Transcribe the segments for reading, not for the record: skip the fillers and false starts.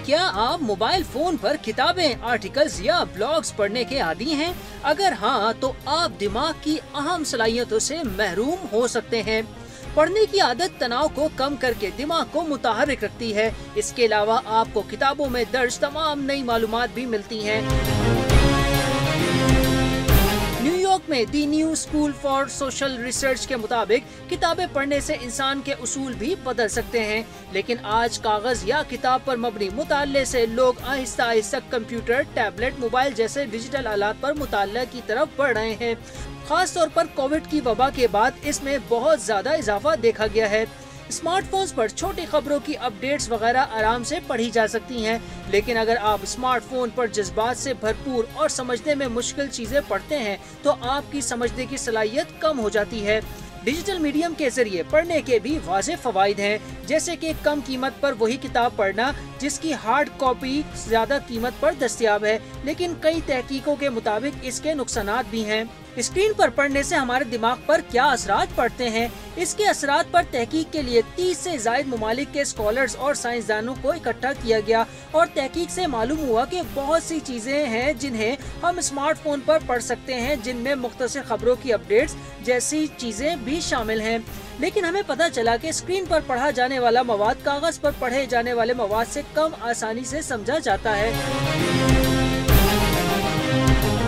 क्या आप mobile phone पर किताबें, आर्टिकल्स या ब्लॉग्स पढ़ने के आदी हैं? अगर हाँ, तो आप दिमाग की अहम सलाहियतों से महरूम हो सकते हैं। पढ़ने की आदत तनाव को कम करके दिमाग को मुतहर्रिक रखती है। इसके अलावा आपको किताबों में दर्ज तमाम नई मालूमात भी मिलती हैं। न्यूयॉर्क में दी new school for social research के मुताबिक किताबें पढ़ने से इंसान के उसूल भी बदल सकते हैं, लेकिन आज कागज या किताब पर मबनी मुताले से लोग Aahista Aahista computer, tablet, mobile जैसे डिजिटल आलात पर मुताले की तरफ बढ़ रहे हैं। खास तौर पर कोविड की वबा के बाद इसमें बहुत ज्यादा इजाफा देखा गया है। स्मार्टफोन्स पर छोटी खबरों की अपडेट्स वगैरह आराम से पढ़ी जा सकती हैं, लेकिन अगर आप स्मार्टफोन पर जज्बात से भरपूर और समझने में मुश्किल चीजें पढ़ते हैं तो आपकी समझने की सलाहियत कम हो जाती है। डिजिटल मीडियम के जरिए पढ़ने के भी वाज़ेह फवाइद हैं, जैसे कि कम कीमत पर वही किताब पढ़ना जिसकी हार्ड कॉपी ज्यादा कीमत पर दस्तयाब है, लेकिन कई तहकीकों के मुताबिक इसके नुकसानात भी हैं। स्क्रीन पर पढ़ने से हमारे दिमाग पर क्या असरात पड़ते हैं? इसके असरात पर तहकीक के लिए 30 से ज़ायद ममालिक के स्कॉलर्स और साइंसदानों को इकट्ठा किया गया और तहकीक से मालूम हुआ कि बहुत सी चीजें हैं जिन्हें हम स्मार्टफोन पर पढ़ सकते हैं, जिनमें मुख्तसर खबरों की अपडेट्स जैसी चीजें भी शामिल हैं। लेकिन हमें पता चला कि स्क्रीन पर पढ़ा जाने वाला मवाद कागज पर पढ़े जाने वाले मवाद से कम आसानी से समझा जाता है।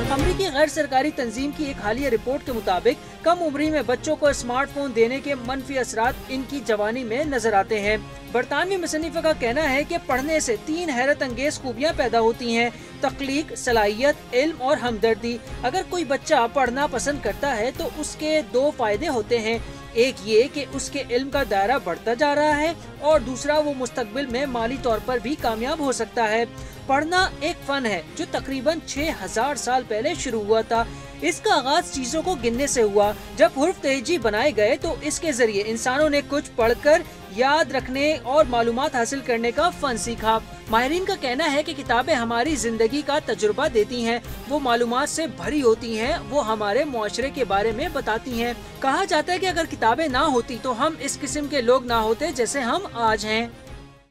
अमेरिकी गैर सरकारी तंजीम की एक हालिया रिपोर्ट के मुताबिक कम उम्री में बच्चों को स्मार्टफोन देने के मनफी असरात इनकी जवानी में नजर आते हैं। बरतानवी मुसन्निफा का कहना है कि पढ़ने से 3 हैरत अंगेज खूबियाँ पैदा होती हैं: तख्लीक, सलाहियत, इल्म और हमदर्दी। अगर कोई बच्चा पढ़ना पसंद करता है तो उसके 2 फायदे होते हैं। एक ये कि उसके इल्म का दायरा बढ़ता जा रहा है और दूसरा वो मुस्तकबिल में माली तौर पर भी कामयाब हो सकता है। पढ़ना एक फन है जो तकरीबन 6000 साल पहले शुरू हुआ था। इसका आगाज चीजों को गिनने से हुआ। जब हुर्फ तेजी बनाए गए तो इसके जरिए इंसानों ने कुछ पढ़कर याद रखने और मालूमात हासिल करने का फन सीखा। माहिरीन का कहना है कि किताबें हमारी जिंदगी का तजुर्बा देती हैं, वो मालूमात से भरी होती हैं, वो हमारे मुआशरे के बारे में बताती हैं। कहा जाता है कि अगर किताबें ना होती तो हम इस किस्म के लोग ना होते जैसे हम आज हैं।